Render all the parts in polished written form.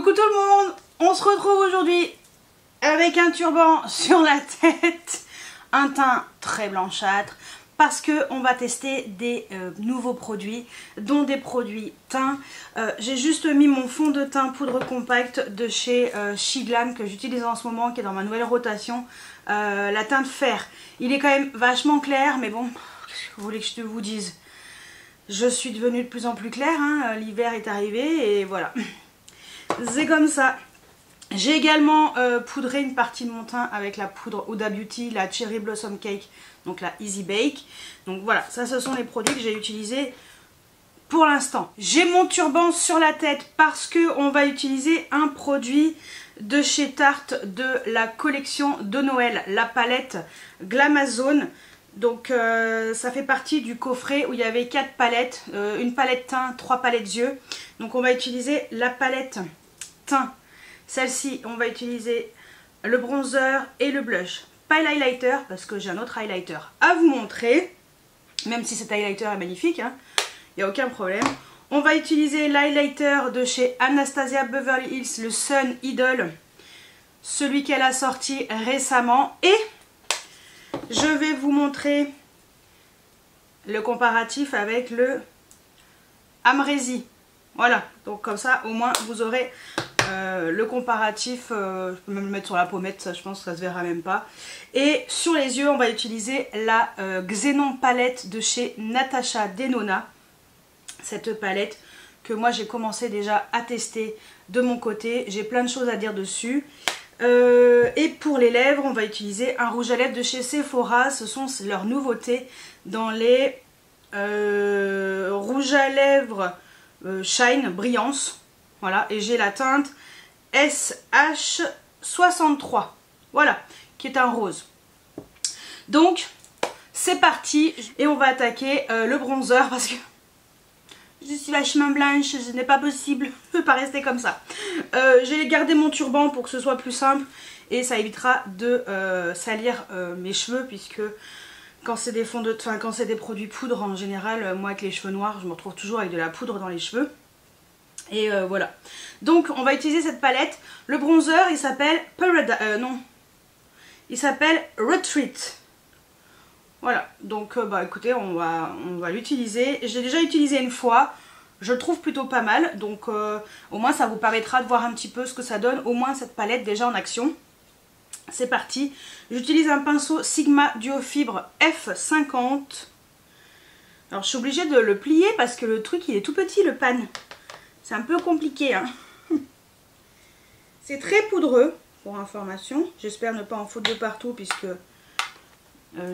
Coucou tout le monde, on se retrouve aujourd'hui avec un turban sur la tête, un teint très blanchâtre, parce que on va tester des nouveaux produits, dont des produits teints. J'ai juste mis mon fond de teint poudre compacte de chez Shiglam que j'utilise en ce moment, qui est dans ma nouvelle rotation, la teinte fer. Il est quand même vachement clair, mais bon, qu'est-ce que vous voulez que je vous dise? Je suis devenue de plus en plus claire, hein, l'hiver est arrivé et voilà. C'est comme ça. J'ai également poudré une partie de mon teint avec la poudre Huda Beauty, la Cherry Blossom Cake, donc la Easy Bake. Donc voilà, ça ce sont les produits que j'ai utilisés pour l'instant. J'ai mon turban sur la tête parce que on va utiliser un produit de chez Tarte de la collection de Noël, la palette Glamazone. Donc ça fait partie du coffret où il y avait 4 palettes, une palette teint, 3 palettes yeux. Donc on va utiliser la palette teint. Celle-ci, on va utiliser le bronzer et le blush. Pas l'highlighter parce que j'ai un autre highlighter à vous montrer. Même si cet highlighter est magnifique, il n'y a aucun problème. On va utiliser l'highlighter de chez Anastasia Beverly Hills, le Sun Idol. Celui qu'elle a sorti récemment. Et je vais vous montrer le comparatif avec le Amrezy. Voilà, donc comme ça au moins vous aurez le comparatif. Je peux même le mettre sur la pommette, ça je pense que ça se verra même pas. Et sur les yeux on va utiliser la Xenon palette de chez Natasha Denona. Cette palette que moi j'ai commencé déjà à tester de mon côté. J'ai plein de choses à dire dessus. Et pour les lèvres, on va utiliser un rouge à lèvres de chez Sephora. Ce sont leurs nouveautés dans les rouges à lèvres Shine, Brillance. Voilà, et j'ai la teinte SH63. Voilà, qui est un rose. Donc, c'est parti. Et on va attaquer le bronzer parce que je suis vachement blanche, ce n'est pas possible, je ne peux pas rester comme ça. J'ai gardé mon turban pour que ce soit plus simple et ça évitera de salir mes cheveux, puisque quand c'est des fonds de teint, quand c'est des produits poudre en général, moi avec les cheveux noirs, je me retrouve toujours avec de la poudre dans les cheveux. Et voilà. Donc on va utiliser cette palette. Le bronzer il s'appelle il s'appelle Retreat. Voilà, donc bah écoutez, on va l'utiliser. J'ai déjà utilisé une fois, je le trouve plutôt pas mal. Donc au moins ça vous permettra de voir un petit peu ce que ça donne, au moins cette palette déjà en action. C'est parti. J'utilise un pinceau Sigma Duo Fibre F50. Alors je suis obligée de le plier parce que le truc il est tout petit, le pan. C'est un peu compliqué, hein. C'est très poudreux, pour information. J'espère ne pas en foutre de partout puisque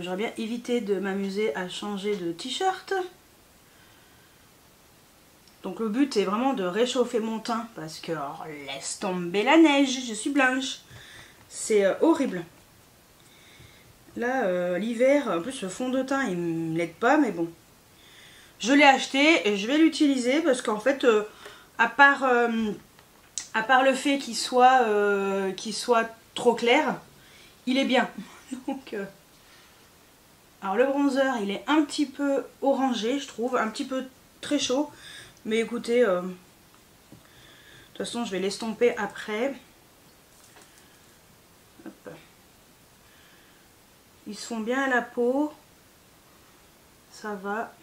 j'aurais bien évité de m'amuser à changer de t-shirt. Donc le but est vraiment de réchauffer mon teint parce que alors, laisse tomber la neige, je suis blanche. C'est horrible. Là l'hiver, en plus le fond de teint il ne l'aide pas, mais bon. Je l'ai acheté et je vais l'utiliser parce qu'en fait à part le fait qu'il soit trop clair, il est bien. Donc alors le bronzer il est un petit peu orangé je trouve, un petit peu très chaud. Mais écoutez, de toute façon je vais l'estomper après. Hop. Ils se font bien à la peau. Ça va.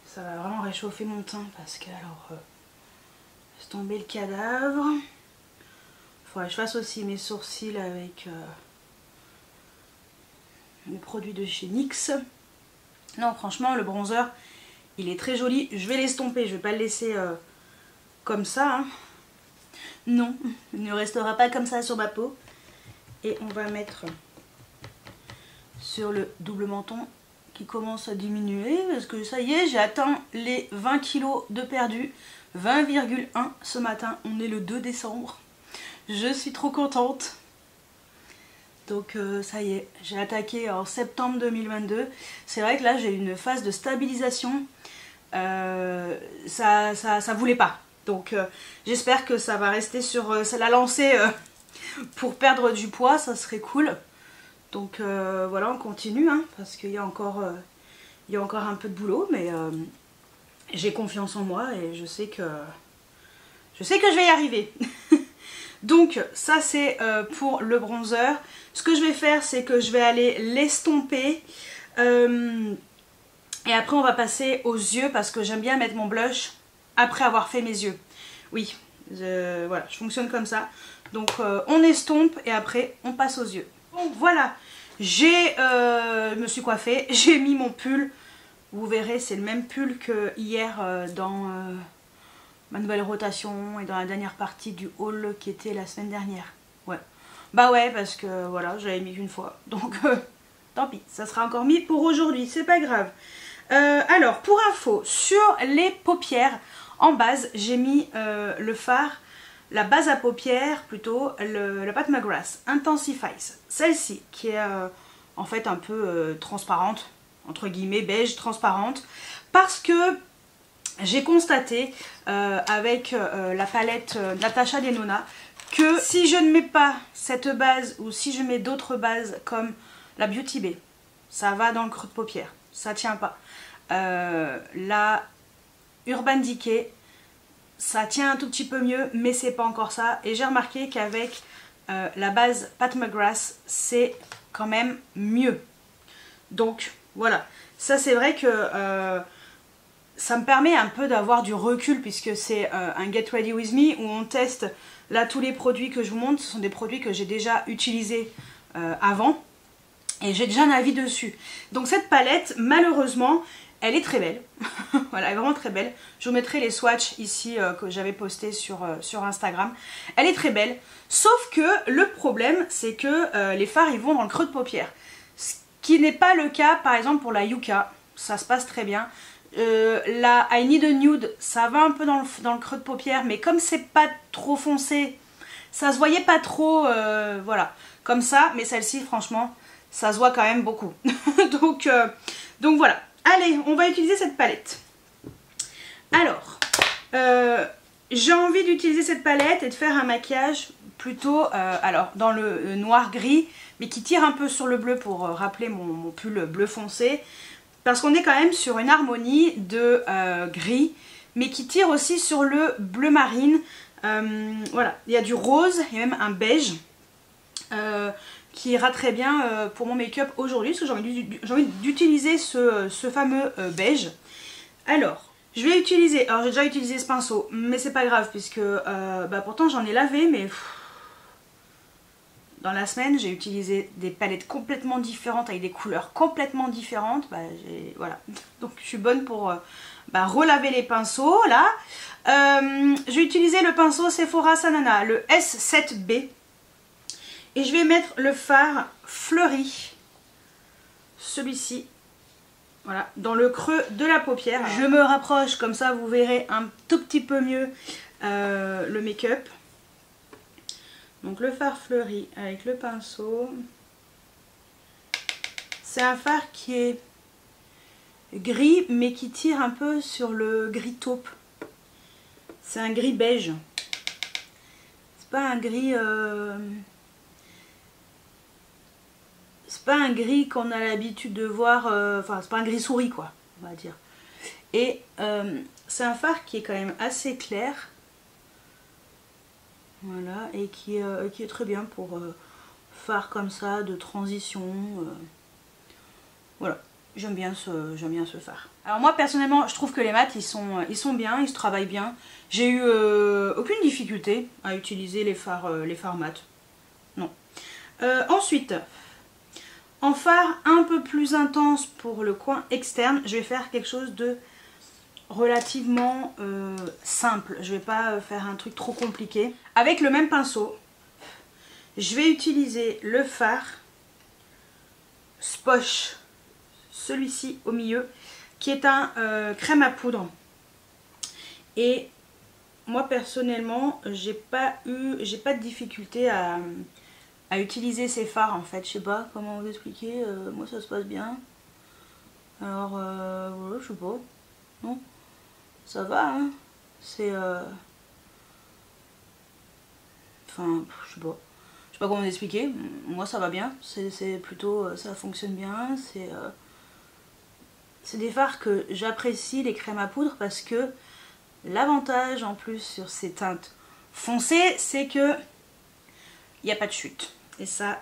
Ça va vraiment réchauffer mon teint parce que alors laisse tomber le cadavre. Il faudrait que je fasse aussi mes sourcils avec les produits de chez NYX. Non franchement le bronzer il est très joli. Je vais l'estomper, je vais pas le laisser comme ça, hein. Non, il ne restera pas comme ça sur ma peau. Et on va mettre sur le double menton qui commence à diminuer parce que ça y est, j'ai atteint les 20 kg de perdu. 20,1 ce matin, on est le 2 décembre. Je suis trop contente. Donc ça y est, j'ai attaqué en septembre 2022. C'est vrai que là j'ai une phase de stabilisation. Ça voulait pas. Donc j'espère que ça va rester sur la lancée pour perdre du poids, ça serait cool. Donc voilà, on continue, hein, parce qu'il y a encore un peu de boulot, mais j'ai confiance en moi et je sais que Je sais que je vais y arriver. Donc ça c'est pour le bronzer. Ce que je vais faire, c'est que je vais aller l'estomper. Et après on va passer aux yeux parce que j'aime bien mettre mon blush après avoir fait mes yeux. Oui, voilà, je fonctionne comme ça. Donc on estompe et après on passe aux yeux. Donc voilà, je me suis coiffée, j'ai mis mon pull. Vous verrez, c'est le même pull que hier dans ma nouvelle rotation et dans la dernière partie du haul qui était la semaine dernière. Ouais. Bah ouais, parce que voilà, j'avais mis qu'une fois. Donc tant pis, ça sera encore mis pour aujourd'hui, c'est pas grave. Alors, pour info, sur les paupières, en base, j'ai mis le fard, la base à paupières plutôt, la Pat McGrath Intensifies. Celle-ci, qui est en fait un peu transparente, entre guillemets, beige, transparente, parce que j'ai constaté avec la palette Natasha Denona que si je ne mets pas cette base ou si je mets d'autres bases comme la Beauty Bay, ça va dans le creux de paupière, ça tient pas. La Urban Decay, ça tient un tout petit peu mieux, mais c'est pas encore ça. Et j'ai remarqué qu'avec la base Pat McGrath, c'est quand même mieux. Donc voilà, ça c'est vrai que ça me permet un peu d'avoir du recul puisque c'est un Get Ready With Me où on teste là tous les produits que je vous montre. Ce sont des produits que j'ai déjà utilisés avant et j'ai déjà un avis dessus. Donc cette palette, malheureusement, elle est très belle. Voilà, elle est vraiment très belle. Je vous mettrai les swatchs ici que j'avais postés sur Instagram. Elle est très belle, sauf que le problème c'est que les fards ils vont dans le creux de paupière. Ce qui n'est pas le cas par exemple pour la Yuka, ça se passe très bien. La I Need a Nude, ça va un peu dans le creux de paupière, mais comme c'est pas trop foncé, ça se voyait pas trop, voilà, comme ça. Mais celle-ci, franchement, ça se voit quand même beaucoup. donc voilà. Allez, on va utiliser cette palette. Alors, j'ai envie d'utiliser cette palette et de faire un maquillage plutôt, alors dans le noir-gris, mais qui tire un peu sur le bleu pour rappeler mon pull bleu foncé. Parce qu'on est quand même sur une harmonie de gris, mais qui tire aussi sur le bleu marine. Voilà, il y a du rose, il y a même un beige qui ira très bien pour mon make-up aujourd'hui, parce que j'ai envie d'utiliser ce fameux beige. Alors, je vais utiliser, alors j'ai déjà utilisé ce pinceau, mais c'est pas grave, puisque pourtant j'en ai lavé, mais... Dans la semaine, j'ai utilisé des palettes complètement différentes avec des couleurs complètement différentes. Voilà. Donc je suis bonne pour relaver les pinceaux là. J'ai utilisé le pinceau Sephora Sanana, le S7B. Et je vais mettre le fard fleuri, celui-ci, voilà, dans le creux de la paupière. Je me rapproche, comme ça vous verrez un tout petit peu mieux le make-up. Donc le fard fleuri avec le pinceau. C'est un fard qui est gris mais qui tire un peu sur le gris taupe. C'est un gris beige. C'est pas un gris... C'est pas un gris qu'on a l'habitude de voir... Enfin, c'est pas un gris souris quoi, on va dire. Et c'est un fard qui est quand même assez clair. Voilà, et qui est très bien pour fard comme ça, de transition. Voilà, j'aime bien ce fard. Alors moi personnellement, je trouve que les mats, ils sont bien, ils se travaillent bien. J'ai eu aucune difficulté à utiliser les fards mat. Non. Ensuite, en fard un peu plus intense pour le coin externe, je vais faire quelque chose de relativement simple. Je vais pas faire un truc trop compliqué. Avec le même pinceau, je vais utiliser le fard Sposh, celui-ci au milieu, qui est un crème à poudre. Et moi personnellement, j'ai pas de difficulté à utiliser ces fards en fait. Je sais pas comment vous expliquer. Moi ça se passe bien. Alors voilà, je sais pas. Non, ça va, hein. C'est enfin, je sais pas comment vous expliquer. Moi ça va bien, c'est plutôt, ça fonctionne bien. C'est des fards que j'apprécie, les crèmes à poudre, parce que L'avantage en plus sur ces teintes foncées, c'est que il n'y a pas de chute. Et ça,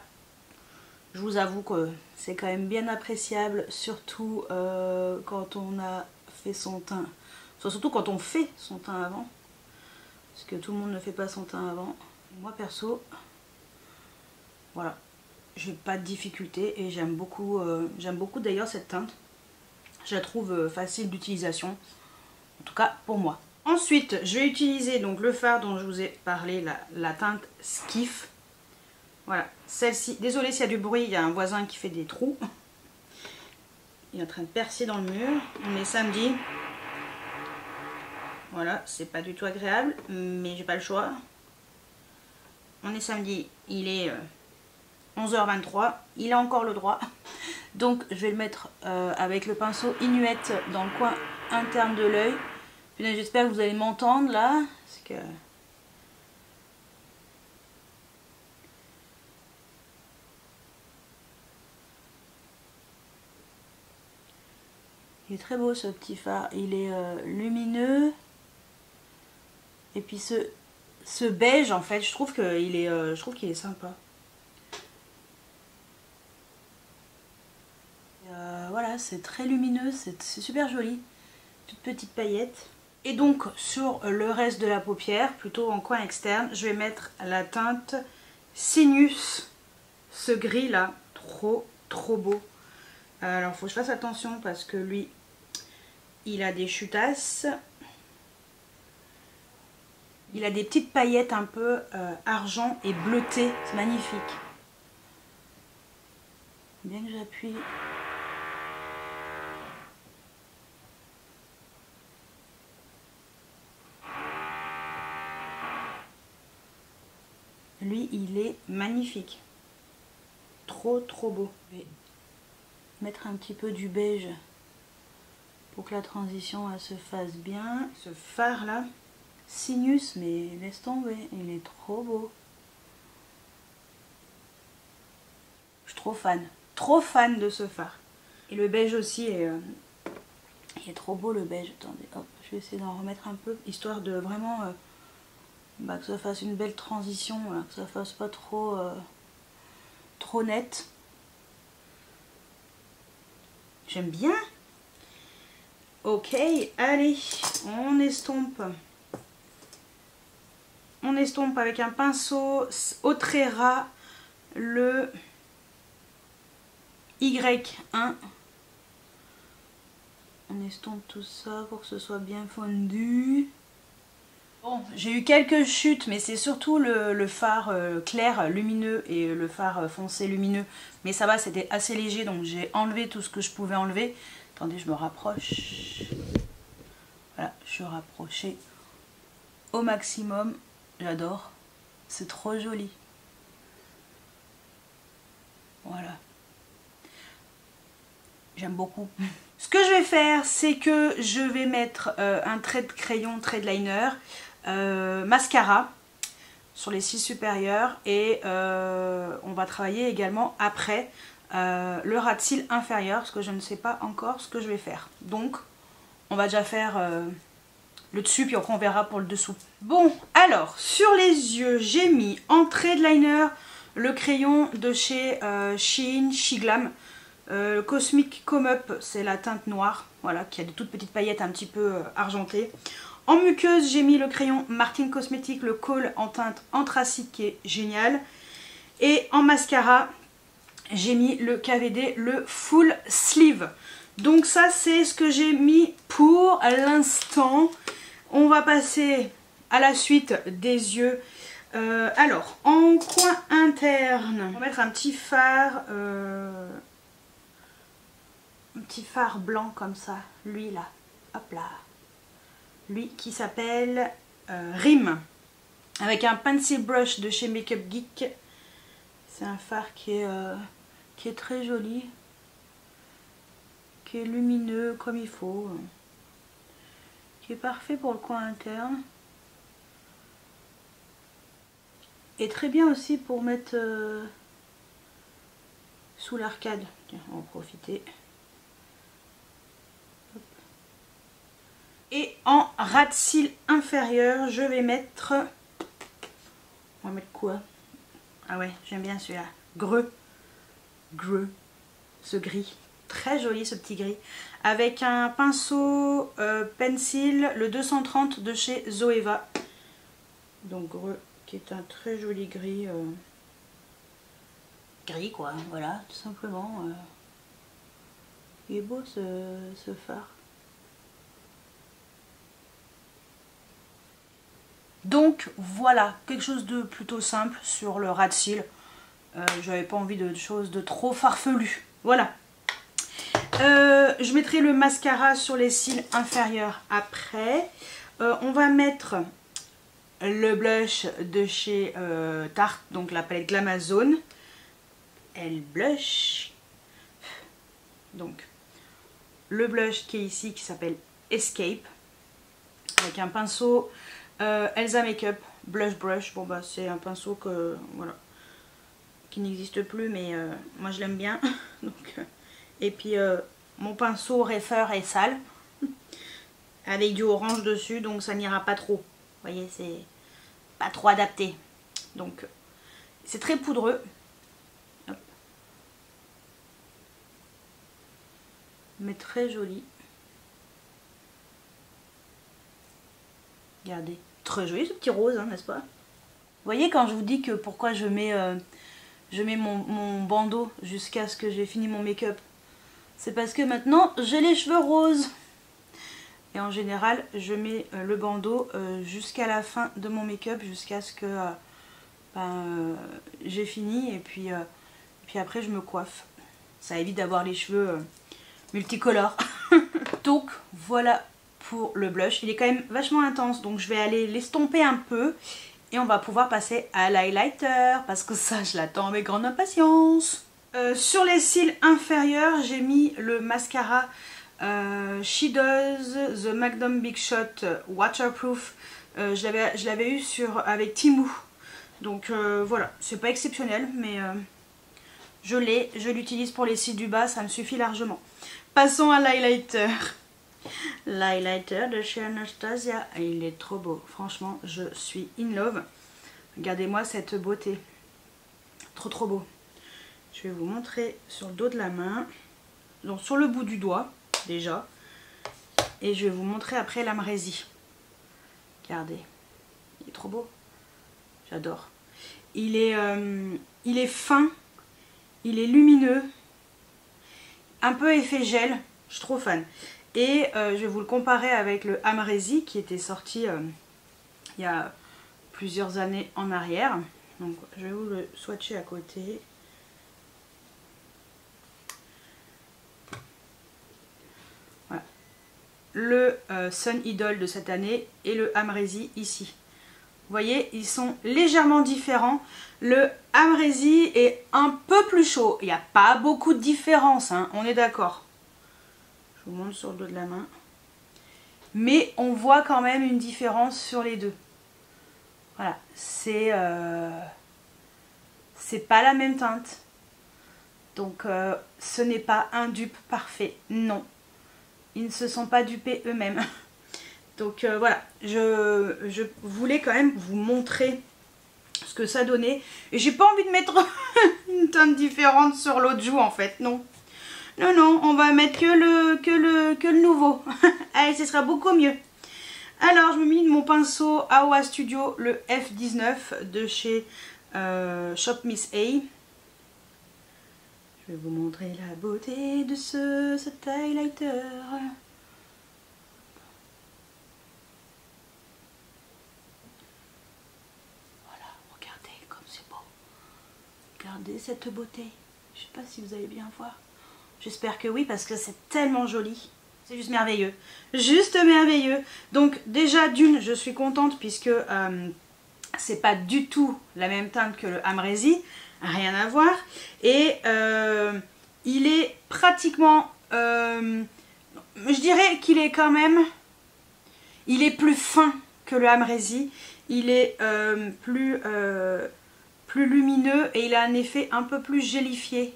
je vous avoue que c'est quand même bien appréciable, surtout quand on a fait son teint. Enfin, surtout quand on fait son teint avant. Parce que tout le monde ne fait pas son teint avant. Moi perso, voilà, j'ai pas de difficulté et j'aime beaucoup d'ailleurs cette teinte. Je la trouve facile d'utilisation, en tout cas pour moi. Ensuite, je vais utiliser donc le fard dont je vous ai parlé, la teinte Skiff. Voilà, celle-ci. Désolée s'il y a du bruit, il y a un voisin qui fait des trous. Il est en train de percer dans le mur. On est samedi. Voilà, c'est pas du tout agréable, mais j'ai pas le choix. On est samedi, il est 11h23, il a encore le droit. Donc je vais le mettre avec le pinceau Inuit dans le coin interne de l'œil. J'espère que vous allez m'entendre là. Parce que... il est très beau ce petit fard, il est lumineux. Et puis ce beige en fait, je trouve qu'il est sympa. Voilà, c'est très lumineux, c'est super joli. Toute petite paillette. Et donc sur le reste de la paupière, plutôt en coin externe, je vais mettre la teinte Sinus. Ce gris là, trop beau. Alors faut que je fasse attention parce que lui, il a des chutasses. Il a des petites paillettes un peu argent et bleutées, c'est magnifique. Bien que j'appuie. Lui, il est magnifique. Trop beau. Je vais mettre un petit peu du beige pour que la transition elle se fasse bien. Ce fard là, Sinus, mais laisse tomber, il est trop beau. Je suis trop fan de ce fard. Et le beige aussi il est trop beau le beige. Attendez, hop, je vais essayer d'en remettre un peu, histoire de vraiment que ça fasse une belle transition, là, que ça fasse pas trop net. J'aime bien. Ok, allez, on estompe. On estompe avec un pinceau au trait ras le Y1. On estompe tout ça pour que ce soit bien fondu. Bon, j'ai eu quelques chutes, mais c'est surtout le fard clair lumineux et le fard foncé lumineux. Mais ça va, c'était assez léger, donc j'ai enlevé tout ce que je pouvais enlever. Attendez, je me rapproche. Voilà, je suis rapprochée au maximum. J'adore. C'est trop joli. Voilà. J'aime beaucoup. Ce que je vais faire, c'est que je vais mettre un trait de crayon, trait de liner, mascara sur les cils supérieurs et on va travailler également après le ras de cils inférieur parce que je ne sais pas encore ce que je vais faire. Donc on va déjà faire le dessus puis après on verra pour le dessous. Bon, alors sur les yeux, j'ai mis en trait de liner le crayon de chez Shein, Shiglam. Cosmic Come Up, c'est la teinte noire, voilà, qui a des toutes petites paillettes un petit peu argentées. En muqueuse, j'ai mis le crayon Martin Cosmetics, le Kohl en teinte anthracite qui est génial. Et en mascara, j'ai mis le KVD, le Full Sleeve. Donc ça, c'est ce que j'ai mis pour l'instant. On va passer à la suite des yeux. Alors, en coin interne, on va mettre un petit fard blanc comme ça, lui là, hop là, lui qui s'appelle Rim, avec un pencil brush de chez Makeup Geek. C'est un fard qui est très joli, qui est lumineux comme il faut, qui est parfait pour le coin interne, et très bien aussi pour mettre sous l'arcade. On va en profiter. Et en ras de cils inférieur, je vais mettre... On va mettre quoi? Ah ouais, j'aime bien celui-là. Greux. Ce gris. Très joli ce petit gris. Avec un pinceau pencil, le 230 de chez Zoeva. Donc Greux, qui est un très joli gris. Gris quoi, voilà, tout simplement. Il est beau ce fard. Donc voilà, quelque chose de plutôt simple sur le ras de cils. J'avais pas envie de choses de trop farfelu. Voilà. Je mettrai le mascara sur les cils inférieurs après. On va mettre le blush de chez Tarte, donc la palette Glamazon. Elle blush. Donc le blush qui est ici, qui s'appelle Escape. Avec un pinceau Elsa Makeup Blush Brush. Bon bah c'est un pinceau que voilà, qui n'existe plus, mais moi je l'aime bien. Donc, et puis mon pinceau Refer est sale avec du orange dessus, donc ça n'ira pas trop. Vous voyez, c'est pas trop adapté. Donc c'est très poudreux. Hop. Mais très joli. Regardez, très joli ce petit rose, hein, n'est-ce pas? Vous voyez quand je vous dis que pourquoi je mets mon bandeau jusqu'à ce que j'ai fini mon make-up, c'est parce que maintenant j'ai les cheveux roses. Et en général, je mets le bandeau jusqu'à la fin de mon make-up, jusqu'à ce que j'ai fini. Et puis après, je me coiffe. Ça évite d'avoir les cheveux multicolores. Donc voilà pour le blush. Il est quand même vachement intense, donc je vais aller l'estomper un peu. Et on va pouvoir passer à l'highlighter, parce que ça, je l'attends avec grande impatience. Sur les cils inférieurs, j'ai mis le mascara She Does The Magnum Big Shot Waterproof. Je l'avais eu avec Temu. Donc voilà, c'est pas exceptionnel, mais je l'utilise pour les cils du bas, ça me suffit largement. Passons à l'highlighter. L'highlighter de chez Anastasia. Il est trop beau, franchement, je suis in love. Regardez-moi cette beauté. Trop beau. Je vais vous montrer sur le dos de la main. Donc sur le bout du doigt, déjà. Et je vais vous montrer après l'Amrésie. Regardez. Il est trop beau. J'adore. Il est fin. Il est lumineux. Un peu effet gel. Je suis trop fan. Et je vais vous le comparer avec le Amrésie qui était sorti il y a plusieurs années en arrière. Donc je vais vous le swatcher à côté. Voilà. Le Sun Idol de cette année et le Amrésie ici. Vous voyez, ils sont légèrement différents. Le Amrésie est un peu plus chaud. Il n'y a pas beaucoup de différence, hein, on est d'accord. Je vous montre sur le dos de la main. Mais on voit quand même une différence sur les deux. Voilà, c'est pas la même teinte. Donc ce n'est pas un dupe parfait, non. Ils ne se sont pas dupés eux-mêmes. Donc voilà, je voulais quand même vous montrer ce que ça donnait. Et j'ai pas envie de mettre une teinte différente sur l'autre joue en fait, non. Non, on va mettre que le nouveau. Allez, ce sera beaucoup mieux. Alors, je me mets mon pinceau Awa Studio, le F19 de chez Shop Miss A. Je vais vous montrer la beauté de cet highlighter. Voilà, regardez comme c'est beau. Regardez cette beauté. Je ne sais pas si vous allez bien voir. J'espère que oui, parce que c'est tellement joli. C'est juste merveilleux. Juste merveilleux. Donc déjà d'une, je suis contente puisque c'est pas du tout la même teinte que le Amrésie. Rien à voir. Et il est pratiquement... je dirais qu'il est quand même... Il est plus fin que le Amrésie. Il est plus lumineux et il a un effet un peu plus gélifié.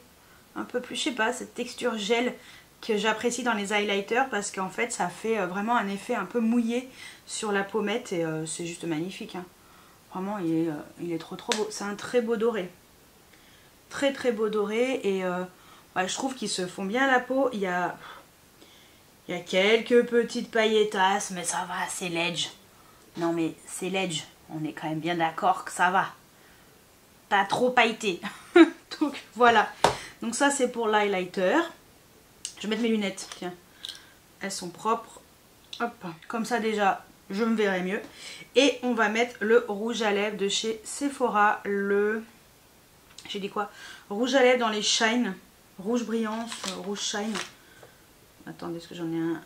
Un peu plus, je sais pas, cette texture gel que j'apprécie dans les highlighters parce qu'en fait ça fait vraiment un effet un peu mouillé sur la pommette et c'est juste magnifique. Hein. Vraiment il est trop beau. C'est un très beau doré. Très beau doré et ouais, je trouve qu'ils se font bien à la peau. Il y a quelques petites pailletasses mais ça va, c'est l'edge. Non mais c'est l'edge. On est quand même bien d'accord que ça va. Pas trop pailleté. Donc voilà. Donc ça c'est pour l'highlighter. Je vais mettre mes lunettes. Tiens. Elles sont propres. Hop. Comme ça déjà je me verrai mieux. Et on va mettre le rouge à lèvres de chez Sephora. Le... J'ai dit quoi? Rouge à lèvres dans les Shine. Rouge brillance. Rouge Shine. Attendez, est-ce que j'en ai un?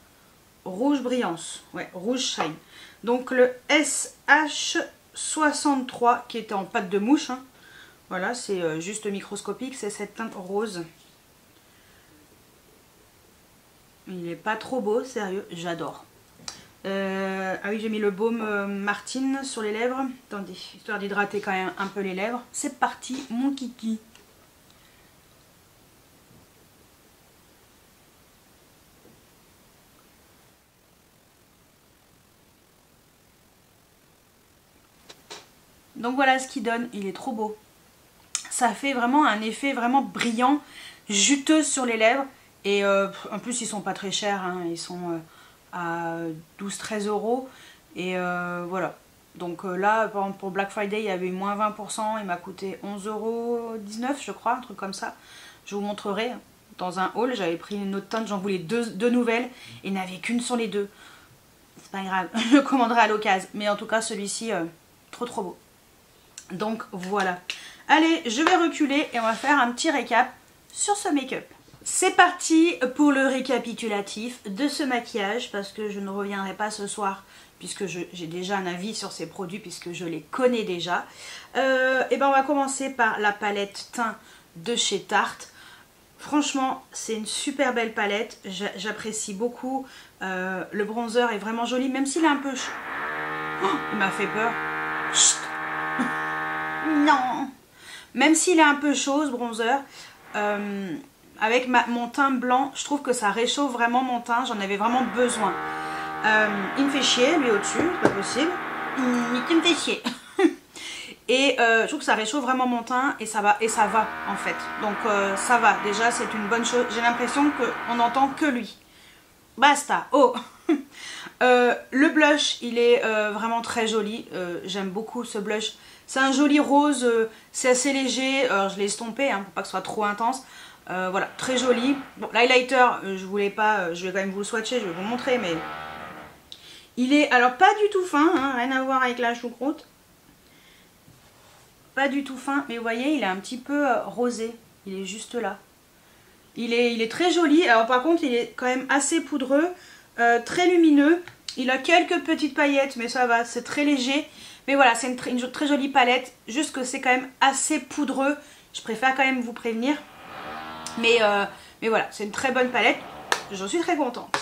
Rouge brillance. Ouais, rouge Shine. Donc le SH63 qui était en pâte de mouche. Hein. Voilà, c'est juste microscopique. C'est cette teinte rose. Il n'est pas trop beau, sérieux. J'adore. Ah oui, j'ai mis le baume Martine sur les lèvres. Attendez, histoire d'hydrater quand même un peu les lèvres. C'est parti, mon kiki. Donc voilà ce qu'il donne, il est trop beau. Ça fait vraiment un effet vraiment brillant, juteux sur les lèvres. Et en plus ils sont pas très chers, hein. Ils sont à 12-13 €. Et voilà. Donc là, par exemple, pour Black Friday, il y avait eu moins 20%. Il m'a coûté 11,19 € je crois, un truc comme ça. Je vous montrerai dans un haul. J'avais pris une autre teinte, j'en voulais deux nouvelles. Et il n'y en avait qu'une sur les deux. C'est pas grave, je le commanderai à l'occasion. Mais en tout cas, celui-ci, trop beau. Donc voilà. Allez, je vais reculer et on va faire un petit récap sur ce make-up. C'est parti pour le récapitulatif de ce maquillage parce que je ne reviendrai pas ce soir puisque j'ai déjà un avis sur ces produits puisque je les connais déjà. Et ben on va commencer par la palette teint de chez Tarte. Franchement, c'est une super belle palette. J'apprécie beaucoup. Le bronzer est vraiment joli même s'il est un peu... Oh, il m'a fait peur. Chut. Non. Même s'il est un peu chaud ce bronzer, avec mon teint blanc, je trouve que ça réchauffe vraiment mon teint. J'en avais vraiment besoin. Il me fait chier, lui au-dessus, c'est pas possible. Il me fait chier. Et je trouve que ça réchauffe vraiment mon teint et ça va en fait. Donc ça va, déjà c'est une bonne chose. J'ai l'impression qu'on n'entend que lui. Basta. Oh. Le blush, il est vraiment très joli. J'aime beaucoup ce blush. C'est un joli rose, c'est assez léger. Je l'ai estompé hein, pour pas que ce soit trop intense. Voilà, très joli. Bon, l'highlighter, je voulais pas, je vais quand même vous le swatcher, je vais vous montrer, mais il est alors pas du tout fin, hein, rien à voir avec la choucroute. Pas du tout fin, mais vous voyez, il est un petit peu rosé. Il est juste là. Il est très joli. Alors par contre, il est quand même assez poudreux, très lumineux. Il a quelques petites paillettes, mais ça va, c'est très léger. Mais voilà, c'est une très jolie palette. Juste que c'est quand même assez poudreux. Je préfère quand même vous prévenir. Mais voilà, c'est une très bonne palette. J'en suis très contente.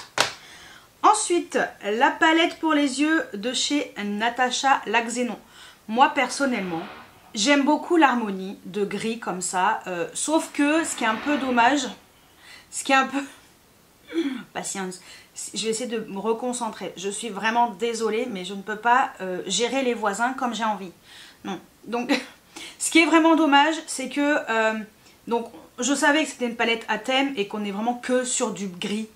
Ensuite, la palette pour les yeux de chez Natasha Laxénon. Moi, personnellement, j'aime beaucoup l'harmonie de gris comme ça. Sauf que, ce qui est un peu dommage, ce qui est un peu... Patience. Je vais essayer de me reconcentrer. Je suis vraiment désolée, mais je ne peux pas gérer les voisins comme j'ai envie. Non. Donc, ce qui est vraiment dommage, c'est que... donc, je savais que c'était une palette à thème et qu'on est vraiment que sur du gris.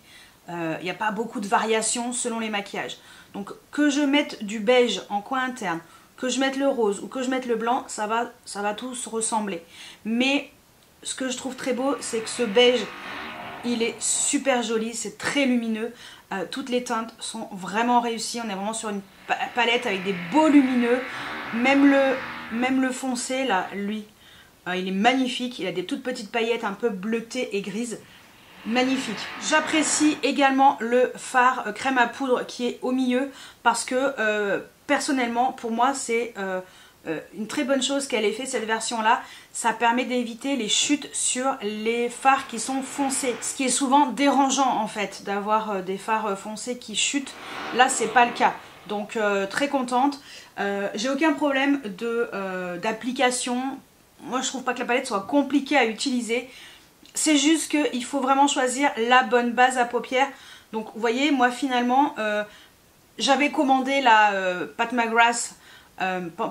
Il n'y a pas beaucoup de variations selon les maquillages. Donc, que je mette du beige en coin interne, que je mette le rose ou que je mette le blanc, ça va tous ressembler. Mais, ce que je trouve très beau, c'est que ce beige... Il est super joli, c'est très lumineux. Toutes les teintes sont vraiment réussies. On est vraiment sur une palette avec des beaux lumineux. Même le foncé, là, lui, il est magnifique. Il a des toutes petites paillettes un peu bleutées et grises. Magnifique. J'apprécie également le fard crème à poudre qui est au milieu. Parce que, personnellement, pour moi, c'est... une très bonne chose qu'elle ait fait cette version là, ça permet d'éviter les chutes sur les fards qui sont foncés, ce qui est souvent dérangeant en fait d'avoir des fards foncés qui chutent. Là c'est pas le cas, donc très contente. J'ai aucun problème d'application. Moi je trouve pas que la palette soit compliquée à utiliser. C'est juste qu'il faut vraiment choisir la bonne base à paupières. Donc vous voyez, moi finalement, j'avais commandé la Pat McGrath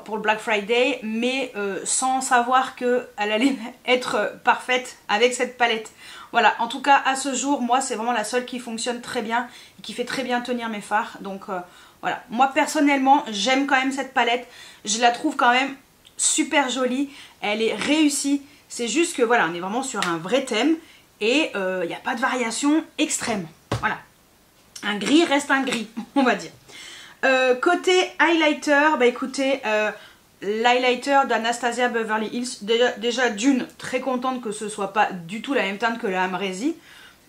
pour le Black Friday, mais sans savoir qu'elle allait être parfaite avec cette palette. Voilà, en tout cas à ce jour, moi c'est vraiment la seule qui fonctionne très bien et qui fait très bien tenir mes fards. Donc voilà, moi personnellement j'aime quand même cette palette, je la trouve quand même super jolie, elle est réussie. C'est juste que voilà, on est vraiment sur un vrai thème et il n'y a pas de variation extrême. Voilà, un gris reste un gris, on va dire. Côté highlighter, bah écoutez, l'highlighter d'Anastasia Beverly Hills, déjà d'une, très contente que ce soit pas du tout la même teinte que la Amrezy,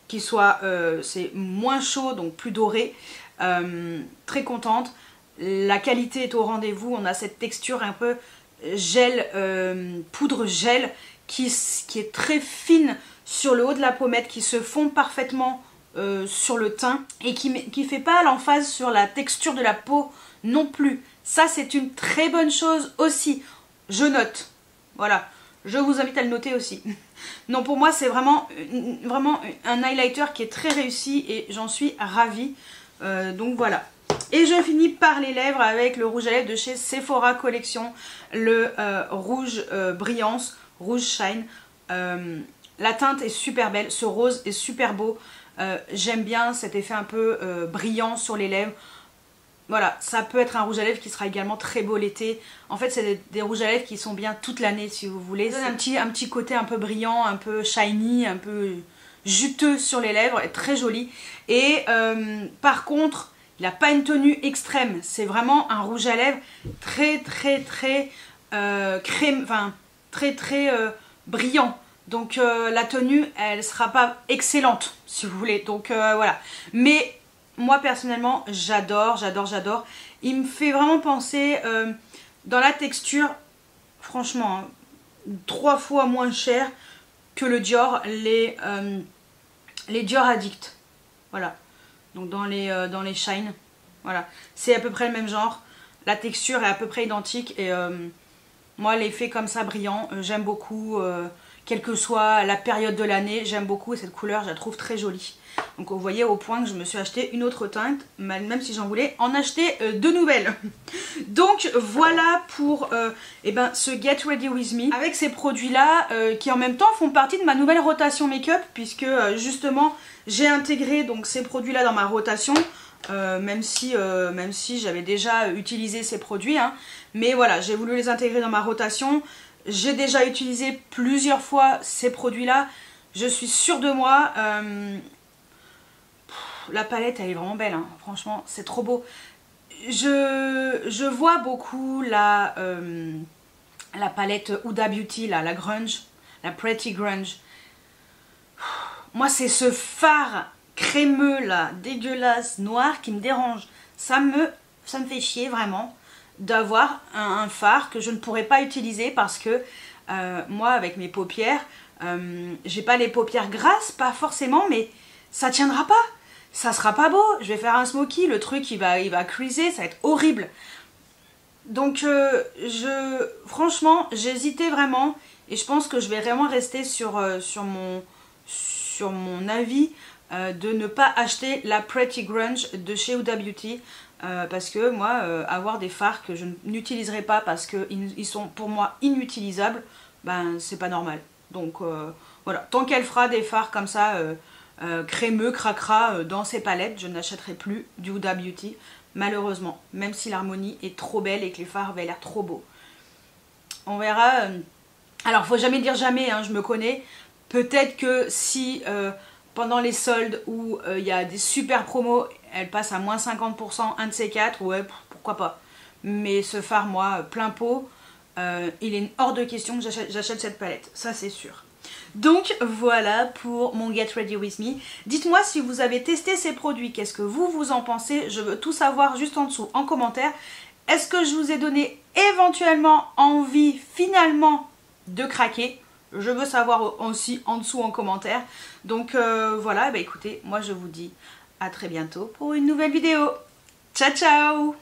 qui soit, c'est moins chaud, donc plus doré, très contente. La qualité est au rendez-vous, on a cette texture un peu gel, poudre gel, qui est très fine sur le haut de la pommette, qui se fond parfaitement sur le teint et qui fait pas l'emphase sur la texture de la peau non plus. Ça c'est une très bonne chose aussi, je note. Voilà, je vous invite à le noter aussi. Non, pour moi c'est vraiment un highlighter qui est très réussi et j'en suis ravie. Donc voilà. Et je finis par les lèvres avec le rouge à lèvres de chez Sephora Collection, le rouge brillance, rouge shine. La teinte est super belle, ce rose est super beau. J'aime bien cet effet un peu brillant sur les lèvres. Voilà, ça peut être un rouge à lèvres qui sera également très beau l'été. En fait, c'est des rouges à lèvres qui sont bien toute l'année si vous voulez. Ça donne un petit côté un peu brillant, un peu shiny, un peu juteux sur les lèvres, est très joli. Et par contre, il n'a pas une tenue extrême. C'est vraiment un rouge à lèvres très crème, enfin très brillant. Donc la tenue, elle sera pas excellente si vous voulez. Donc voilà. Mais moi personnellement, j'adore. Il me fait vraiment penser dans la texture, franchement, hein, 3 fois moins cher que le Dior, les Dior Addict. Voilà. Donc dans les Shine. Voilà. C'est à peu près le même genre. La texture est à peu près identique. Et moi, l'effet comme ça brillant, j'aime beaucoup. Quelle que soit la période de l'année, j'aime beaucoup cette couleur, je la trouve très jolie. Donc vous voyez au point que je me suis acheté une autre teinte, même si j'en voulais en acheter de nouvelles. Donc voilà pour ce Get Ready With Me, avec ces produits-là qui en même temps font partie de ma nouvelle rotation make-up, puisque justement j'ai intégré donc ces produits-là dans ma rotation, même si j'avais déjà utilisé ces produits, hein. Mais voilà, j'ai voulu les intégrer dans ma rotation. J'ai déjà utilisé plusieurs fois ces produits-là. Je suis sûre de moi. La palette, elle est vraiment belle, hein. Franchement, c'est trop beau. Je vois beaucoup la palette Huda Beauty, là, la grunge, la Pretty Grunge. Moi, c'est ce fard crémeux, là, dégueulasse, noir, qui me dérange. Ça me fait chier, vraiment, d'avoir un fard que je ne pourrais pas utiliser parce que moi avec mes paupières j'ai pas les paupières grasses, pas forcément, mais ça tiendra pas, ça sera pas beau. Je vais faire un smoky, le truc il va creaser, ça va être horrible. Donc franchement j'hésitais vraiment et je pense que je vais vraiment rester sur mon avis de ne pas acheter la Pretty Grunge de chez Huda Beauty. Parce que moi, avoir des fards que je n'utiliserai pas parce qu'ils sont pour moi inutilisables, ben c'est pas normal. Donc voilà, tant qu'elle fera des fards comme ça, crémeux, cracra dans ses palettes, je n'achèterai plus du Huda Beauty, malheureusement. Même si l'harmonie est trop belle et que les fards avaient l'air trop beaux. On verra. Alors, faut jamais dire jamais, hein, je me connais. Peut-être que si pendant les soldes où il y a des super promos, elle passe à moins 50%, un de ces quatre, ouais, pourquoi pas. Mais ce fard, moi, plein pot, il est hors de question que j'achète cette palette, ça c'est sûr. Donc voilà pour mon Get Ready With Me. Dites-moi si vous avez testé ces produits, qu'est-ce que vous en pensez? Je veux tout savoir juste en dessous en commentaire. Est-ce que je vous ai donné éventuellement envie finalement de craquer? Je veux savoir aussi en dessous en commentaire. Donc voilà, bah écoutez, moi je vous dis à très bientôt pour une nouvelle vidéo. Ciao ciao!